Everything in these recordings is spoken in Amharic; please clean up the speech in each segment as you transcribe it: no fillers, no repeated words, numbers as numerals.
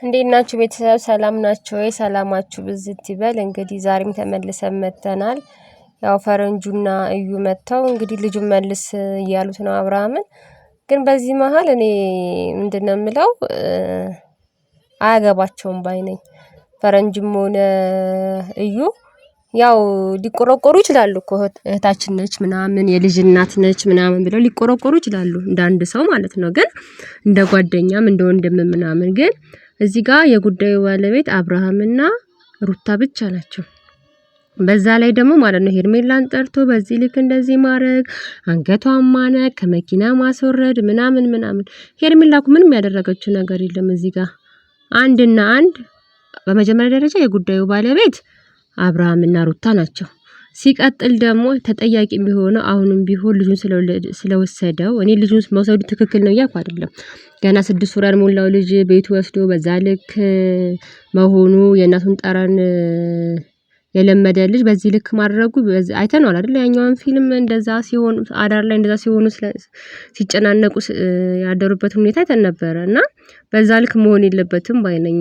እንዴት ናችሁ ቤተሰብ ሰላም ናችሁ ወይ? ሰላማችሁ ብዝት ይበል። እንግዲህ ዛሬም ተመልሰን መጥተናል። ያው ፈረንጁና እዩ መጥተው እንግዲህ ልጁን መልስ እያሉት ነው አብርሃምን። ግን በዚህ መሃል እኔ ምንድነው የምለው አያገባቸውም ባይ ነኝ። ፈረንጅም ሆነ እዩ ያው ሊቆረቆሩ ይችላሉ እኮ እህታችን ነች ምናምን የልጅ እናት ነች ምናምን ብለው ሊቆረቆሩ ይችላሉ እንደ አንድ ሰው ማለት ነው። ግን እንደ ጓደኛም እንደ ወንድም ምናምን ግን እዚህ ጋር የጉዳዩ ባለቤት አብርሃምና ሩታ ብቻ ናቸው። በዛ ላይ ደግሞ ማለት ነው ሄርሜላን ጠርቶ በዚህ ልክ እንደዚህ ማድረግ አንገቷን ማነቅ ከመኪና ማስወረድ ምናምን ሄርሜላ እኮ ምንም ያደረገችው ነገር የለም። እዚህ ጋር አንድና አንድ በመጀመሪያ ደረጃ የጉዳዩ ባለቤት አብርሃምና ሩታ ናቸው። ሲቀጥል ደግሞ ተጠያቂ ቢሆነው አሁንም ቢሆን ልጁን ስለወሰደው እኔ ልጁን መውሰዱ ትክክል ነው እያልኩ አይደለም። ገና 6 ወር ያልሞላው ልጅ ቤቱ ወስዶ በዛ ልክ መሆኑ የእናቱን ጠረን የለመደ ልጅ በዚህ ልክ ማድረጉ አይተናል አይደል? ያኛውን ፊልም እንደዛ ሲሆን አዳር ላይ እንደዛ ሲሆኑ ሲጨናነቁ ያደሩበት ሁኔታ አይተን ነበረ እና በዛ ልክ መሆን የለበትም ባይነኝ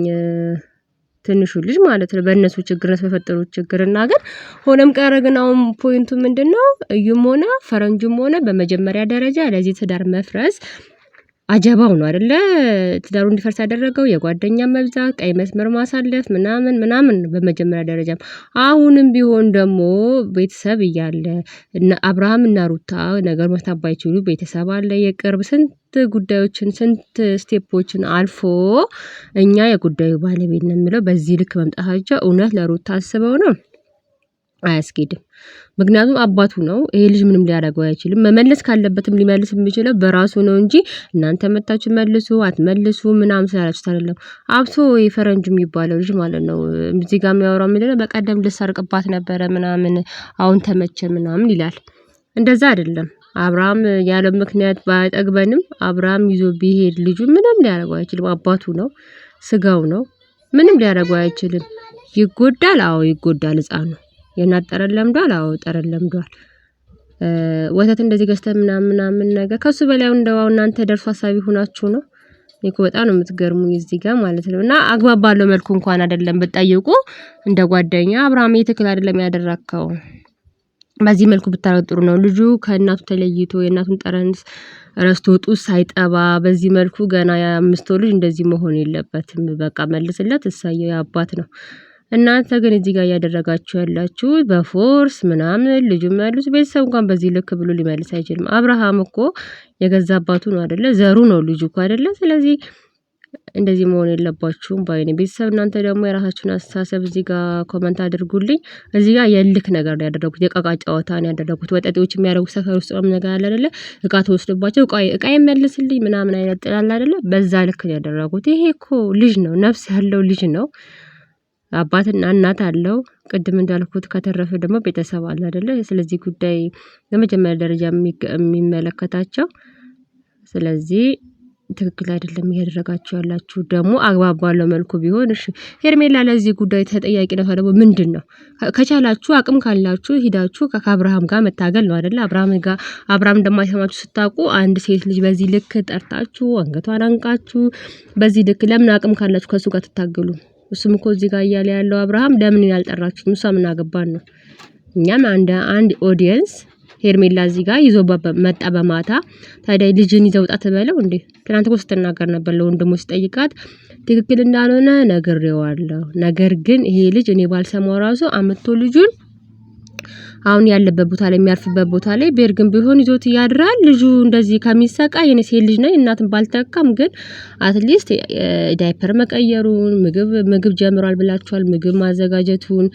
ትንሹ ልጅ ማለት ነው። በእነሱ ችግር ነው በፈጠሩት ችግርና ግን ሆነም ቀረ ግን አሁን ፖይንቱ ምንድነው? እዩም ሆነ ፈረንጁም ሆነ በመጀመሪያ ደረጃ ለዚህ ትዳር መፍረስ አጀባው ነው አይደለ? ትዳሩ እንዲፈርስ ያደረገው የጓደኛ መብዛት ቀይ መስመር ማሳለፍ ምናምን በመጀመሪያ ደረጃ አሁንም ቢሆን ደግሞ ቤተሰብ እያለ እና አብርሃም እና ሩታ ነገር መፍታት ባይችሉ ቤተሰብ አለ የቅርብ ስንት ጉዳዮችን ስንት ስቴፖችን አልፎ እኛ የጉዳዩ ባለቤት ነው የሚለው በዚህ ልክ መምጣታቸው እውነት ለሩታ አስበው ነው አያስኬድም። ምክንያቱም አባቱ ነው ይሄ ልጅ ምንም ሊያደርገው አይችልም። መመለስ ካለበትም ሊመልስ የሚችለው በራሱ ነው እንጂ እናንተ መታችሁ መልሱ አትመልሱ ምናምን ስላላችሁት አይደለም። አብሶ የፈረንጁ የሚባለው ልጅ ማለት ነው እዚህ ጋር የሚያወራው ምንድነው በቀደም ልሰርቅባት ነበረ ምናምን አሁን ተመቸ ምናምን ይላል። እንደዛ አይደለም። አብርሃም ያለ ምክንያት ባይጠግበንም አብርሃም ይዞ ቢሄድ ልጁ ምንም ሊያደርገው አይችልም። አባቱ ነው ስጋው ነው ምንም ሊያደርገው አይችልም። ይጎዳል አዎ ይጎዳል ህፃኑ የእናት ጠረን ለምዷል አዎ ጠረን ለምዷል። ወተት እንደዚህ ገዝተን ምናምን ነገር ከሱ በላይ እንደው እናንተ ደርሶ ሀሳቢ ሆናችሁ ነው። እኔ እኮ በጣም ነው የምትገርሙኝ እዚህ ጋር ማለት ነው። እና አግባብ ባለው መልኩ እንኳን አይደለም ብትጠይቁ እንደ ጓደኛ አብርሃም ትክክል አይደለም ያደረከው በዚህ መልኩ ብታረግ ጥሩ ነው። ልጁ ከእናቱ ተለይቶ የእናቱን ጠረን ረስቶ ጡት ሳይጠባ በዚህ መልኩ ገና የ5 ወር ልጅ እንደዚህ መሆን የለበትም። በቃ መልስለት እሳየው የአባት ነው። እናንተ ግን እዚህ ጋር እያደረጋችሁ ያላችሁ በፎርስ ምናምን ልጁ መልሱ ቤተሰብ እንኳን በዚህ ልክ ብሎ ሊመልስ አይችልም። አብርሃም እኮ የገዛ አባቱ ነው አይደለ? ዘሩ ነው ልጁ እኮ አይደለ? ስለዚህ እንደዚህ መሆን የለባችሁም ባይ ነኝ። ቤተሰብ እናንተ ደግሞ የራሳችሁን አስተሳሰብ እዚህ ጋር ኮመንት አድርጉልኝ። እዚህ ጋር የልክ ነገር ነው ያደረጉት የቃቃ ጨዋታ ነው ያደረጉት። ወጣቶች የሚያደርጉት ሰፈር ውስጥ ነው ነገር አለ አይደለ? እቃ ተወስዶባቸው እቃ ይመልስልኝ ምናምን አይነት ጥላል አይደለ? በዛ ልክ ነው ያደረጉት። ይሄ እኮ ልጅ ነው ነፍስ ያለው ልጅ ነው። አባትና እናት አለው ቅድም እንዳልኩት ከተረፈ ደግሞ ቤተሰብ አለ አይደለ? ስለዚህ ጉዳይ በመጀመሪያ ደረጃ የሚመለከታቸው ስለዚህ ትክክል አይደለም እያደረጋችሁ ያላችሁ ደግሞ አግባብ ባለው መልኩ ቢሆን እሺ። ሄርሜላ ለዚህ ጉዳይ ተጠያቂነቷ ደግሞ ምንድነው? ከቻላችሁ አቅም ካላችሁ ሂዳችሁ ከአብርሃም ጋር መታገል ነው አይደለ? አብርሃም እንደማይሰማችሁ ስታውቁ አንድ ሴት ልጅ በዚህ ልክ ጠርታችሁ አንገቷን አንቃችሁ በዚህ ልክ ለምን አቅም ካላችሁ ከሱ ጋር ትታገሉ? እሱም እኮ እዚህ ጋር እያለ ያለው አብርሃም ለምን ያልጠራችሁ እሷ ምን አገባን ነው። እኛም አንድ ኦዲየንስ ሄርሜላ እዚህ ጋር ይዞ መጣ በማታ ታዲያ ልጅን ይዘው ጣት በለው እንዴ ትናንት እኮ ስትናገር ነበር ለወንድሙ ሲጠይቃት ትክክል እንዳልሆነ ነግሬዋለሁ። ነገር ግን ይሄ ልጅ እኔ ባልሰማው ራሱ አመጥቶ ልጁን አሁን ያለበት ቦታ ላይ የሚያርፍበት ቦታ ላይ ቤርግን ቢሆን ይዞት ያድራል። ልጁ እንደዚህ ከሚሰቃይ የኔ ሴት ልጅ ነኝ እናትን ባልተካም ግን አትሊስት ዳይፐር መቀየሩን ምግብ ጀምሯል ብላችኋል ምግብ ማዘጋጀቱን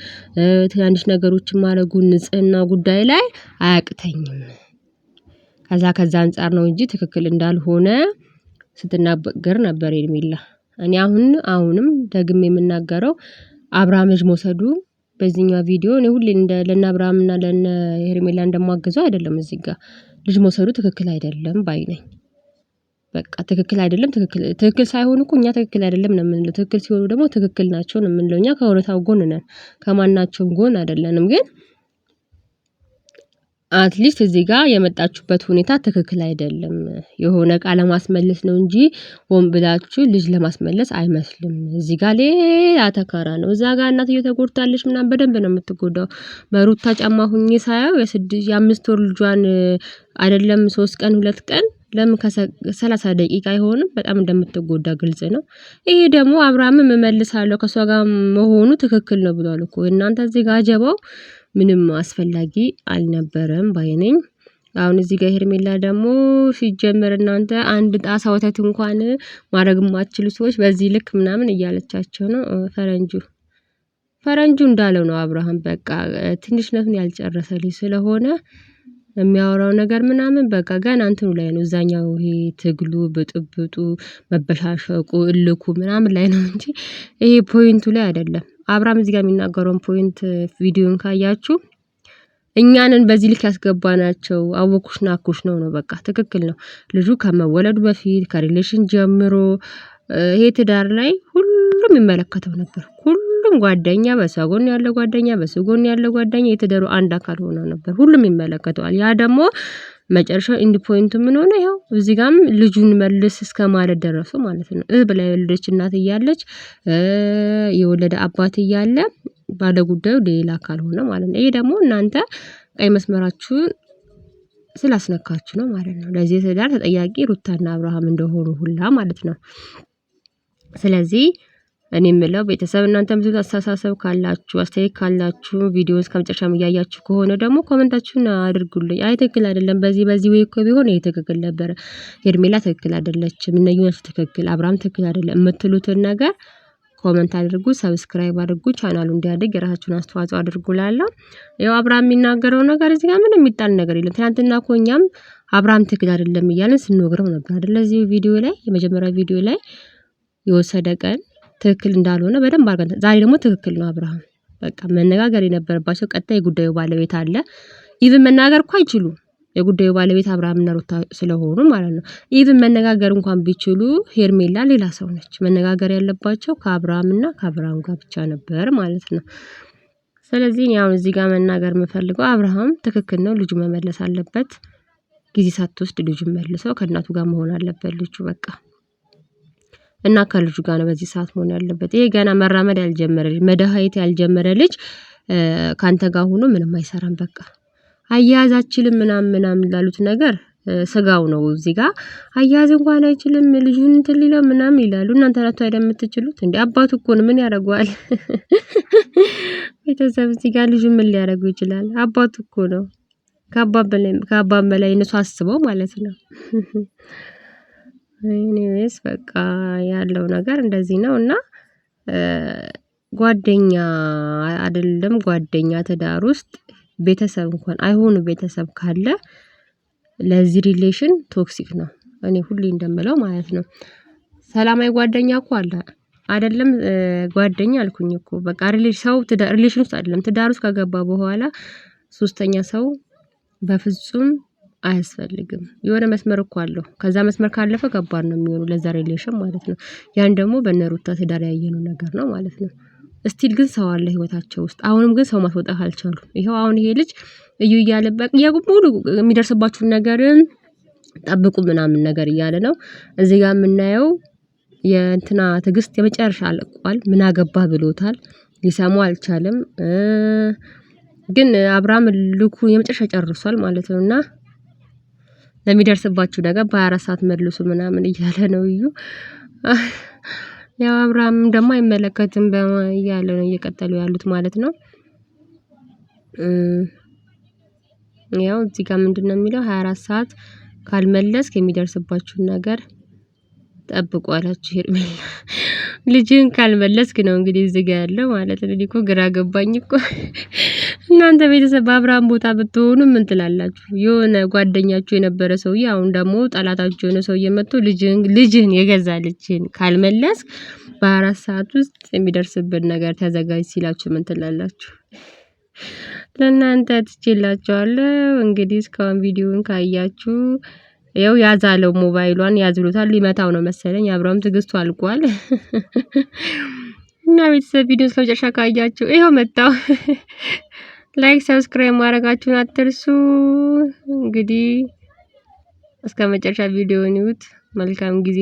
ትናንሽ ነገሮችን ማድረጉን ንጽህና ጉዳይ ላይ አያቅተኝም። ከዛ አንፃር ነው እንጂ ትክክል እንዳልሆነ ስትናገር ነበር ሄርሜላ። እኔ አሁንም ደግሜ የምናገረው አብርሃም ልጅ መውሰዱ በዚህኛው ቪዲዮ እኔ ሁሌ ለና አብርሃምና ለና ሄርሜላ እንደማገዘው አይደለም። እዚህ ጋር ልጅ መውሰዱ ትክክል አይደለም ባይ ነኝ። በቃ ትክክል አይደለም ትክክል ሳይሆን እኮ እኛ ትክክል አይደለም ነው የምንለው። ትክክል ሲሆኑ ደግሞ ትክክል ናቸው ነው የምንለው። እኛ ከእውነታው ጎን ነን ከማናቸውም ጎን አይደለንም። ግን አትሊስት እዚህ ጋር የመጣችሁበት ሁኔታ ትክክል አይደለም። የሆነ ዕቃ ለማስመለስ ነው እንጂ ሆን ብላችሁ ልጅ ለማስመለስ አይመስልም። እዚህ ጋር ሌላ ተካራ ነው። እዛ ጋር እናትየው ተጎድታለች ምናምን በደንብ ነው የምትጎዳው። በሩታ ጫማ ሁኜ ሳየው የ5 ወር ልጇን አይደለም 3 ቀን 2 ቀን ለምን ከ30 ደቂቃ አይሆንም በጣም እንደምትጎዳ ግልጽ ነው። ይሄ ደግሞ አብርሃምም እመልሳለሁ ከሷ ጋር መሆኑ ትክክል ነው ብሏል እኮ። እናንተ እዚህ ጋር አጀባው ምንም አስፈላጊ አልነበረም ባይነኝ። አሁን እዚህ ጋር ሄርሜላ ደግሞ ሲጀመር እናንተ አንድ ጣሳ ወተት እንኳን ማድረግ የማትችሉ ሰዎች በዚህ ልክ ምናምን እያለቻቸው ነው። ፈረንጁ እንዳለው ነው አብርሃም በቃ ትንሽነቱን ያልጨረሰ ልጅ ስለሆነ የሚያወራው ነገር ምናምን በቃ ገና እንትኑ ላይ ነው። እዛኛው ይሄ ትግሉ ብጥብጡ መበሻሸቁ እልኩ ምናምን ላይ ነው እንጂ ይሄ ፖይንቱ ላይ አይደለም። አብርሃም እዚህ ጋር የሚናገረውን ፖይንት ቪዲዮን ካያችሁ እኛንን በዚህ ልክ ያስገባናቸው አወኩሽ ናኩሽ ነው በቃ ትክክል ነው። ልጁ ከመወለዱ በፊት ከሪሌሽን ጀምሮ ይሄ ትዳር ላይ ሁሉም ይመለከተው ነበር። ሁሉም ጓደኛ በሷ ጎን ያለ ጓደኛ በሱ ጎን ያለ ጓደኛ የትዳሩ አንድ አካል ሆኖ ነበር። ሁሉም ይመለከተዋል። ያ ደግሞ መጨረሻው ኢንድ ፖይንቱ ምን ሆነ? ያው እዚህ ጋርም ልጁን መልስ እስከ ማለት ደረሱ ማለት ነው። ብላ የወለደች እናት እያለች የወለደ አባት እያለ ባለ ጉዳዩ ሌላ አካል ሆነ ማለት ነው። ይሄ ደግሞ እናንተ ቀይ መስመራችሁን ስላስነካችሁ ነው ማለት ነው። ለዚህ ትዳር ተጠያቂ ሩታና አብርሃም እንደሆኑ ሁላ ማለት ነው። ስለዚህ እኔ የምለው ቤተሰብ እናንተም ብዙ አስተሳሰብ ካላችሁ አስተያየት ካላችሁ ቪዲዮውን እስከመጨረሻም እያያችሁ ከሆነ ደግሞ ኮሜንታችሁን አድርጉልኝ። አይ ትክክል አይደለም በዚህ ወይ እኮ ቢሆን ይሄ ትክክል ነበር፣ ሄርሜላ ትክክል አይደለችም፣ እነዩናችሁ ትክክል፣ አብርሃም ትክክል አይደለም የምትሉትን ነገር ኮሜንት አድርጉ፣ ሰብስክራይብ አድርጉ፣ ቻናሉ እንዲያድግ የራሳችሁን አስተዋጽኦ አድርጉላለሁ። ያው አብርሃም የሚናገረው ነገር እዚህ ጋር ምንም የሚጣል ነገር የለም። ትናንትና እኮ እኛም አብርሃም ትክክል አይደለም እያልን ስንወግረው ነበር አይደል? እዚህ ቪዲዮ ላይ የመጀመሪያ ቪዲዮ ላይ የወሰደ ቀን ትክክል እንዳልሆነ በደንብ አድርገን ዛሬ ደግሞ ትክክል ነው አብርሃም። በቃ መነጋገር የነበረባቸው ቀጣይ የጉዳዩ ባለቤት አለ። ኢቭን መናገር እኮ አይችሉም የጉዳዩ ባለቤት አብርሃምና ሩታ ስለሆኑ ማለት ነው። ኢቭን መነጋገር እንኳን ቢችሉ ሄርሜላ ሌላ ሰው ነች። መነጋገር ያለባቸው ከአብርሃምና ከአብርሃም ጋር ብቻ ነበር ማለት ነው። ስለዚህ አሁን እዚህ ጋር መናገር የምፈልገው አብርሃም ትክክል ነው፣ ልጁ መመለስ አለበት። ጊዜ ሳትወስድ ልጁን መልሰው ከእናቱ ጋር መሆን አለበት ልጁ በቃ እና ከልጁ ጋር ነው በዚህ ሰዓት መሆን ያለበት። ይሄ ገና መራመድ ያልጀመረ ልጅ መድኃኒት ያልጀመረ ልጅ ካንተ ጋር ሆኖ ምንም አይሰራም። በቃ አያያዛችንም ምናምን ላሉት ነገር ስጋው ነው። እዚህ ጋር አያያዝ እንኳን አይችልም ልጁን እንትን ሊለው ምናምን ይላሉ። እናንተ ናችሁ አይደል የምትችሉት እንዴ? አባቱ እኮ ነው ምን ያደርገዋል? ቤተሰብ እዚህ ጋር ልጁ ምን ሊያደርገው ይችላል? አባቱ እኮ ነው። ከአባም በላይ እነሱ አስበው ማለት ነው። ኤኒዌይስ በቃ ያለው ነገር እንደዚህ ነው እና ጓደኛ አይደለም ጓደኛ ትዳር ውስጥ ቤተሰብ እንኳን አይሆኑ ቤተሰብ ካለ ለዚህ ሪሌሽን ቶክሲክ ነው። እኔ ሁሌ እንደምለው ማለት ነው። ሰላማዊ ጓደኛ እኮ አለ አይደለም ጓደኛ አልኩኝ እኮ በቃ ሪሌሽን ውስጥ አይደለም ትዳር ውስጥ ከገባ በኋላ ሶስተኛ ሰው በፍጹም አያስፈልግም። የሆነ መስመር እኮ አለው። ከዛ መስመር ካለፈ ከባድ ነው የሚሆነው ለዛ ሪሌሽን ማለት ነው። ያን ደግሞ በነሩታ ትዳር ያየነው ነገር ነው ማለት ነው። ስቲል ግን ሰው አለ ህይወታቸው ውስጥ። አሁንም ግን ሰው ማስወጣት አልቻሉም። ይሄው አሁን ይሄ ልጅ እዩ እያለበት ሙሉ የሚደርስባችሁን ነገር ጠብቁ ምናምን ነገር እያለ ነው። እዚህ ጋር የምናየው የእንትና ትዕግስት የመጨረሻ አልቋል። ምን አገባህ ብሎታል። ሊሰማው አልቻለም። ግን አብርሃም ልኩ የመጨረሻ ጨርሷል ማለት ነውና ለሚደርስባችሁ ነገር በ24 ሰዓት መልሱ ምናምን እያለ ነው እዩ። ያው አብርሃም ደግሞ አይመለከትም እያለ ነው እየቀጠሉ ያሉት ማለት ነው። ያው እዚህ ጋር ምንድነው የሚለው 24 ሰዓት ካልመለስክ የሚደርስባችሁን ነገር ጠብቁ አላችሁ ሄርሜላ። ልጅን ካልመለስክ ነው እንግዲህ እዚህ ጋር ያለው ማለት ነው። እኮ ግራ ገባኝ እኮ እናንተ ቤተሰብ በአብርሃም ቦታ ብትሆኑ ምን ትላላችሁ? የሆነ ጓደኛችሁ የነበረ ሰውዬ አሁን ደግሞ ጠላታችሁ የሆነ ሰውዬ መጥቶ ልጅህን የገዛ ልጅህን ካልመለስክ በ24 ሰዓት ውስጥ የሚደርስበት ነገር ተዘጋጅ ሲላችሁ ምን ትላላችሁ? ለእናንተ ትችላችኋለሁ። እንግዲህ እስካሁን ቪዲዮውን ካያችሁ ያው ያዛለው ሞባይሏን ያዝሉታል ሊመታው ነው መሰለኝ። አብርሃም ትግስቱ አልቋል። እና ቤተሰብ ቪዲዮ እስከመጨረሻ ካያችሁ ይሄው መጣው። ላይክ ሰብስክራይብ ማድረጋችሁን አትርሱ። እንግዲህ እስከ መጨረሻ ቪዲዮውን ይዩት። መልካም ጊዜ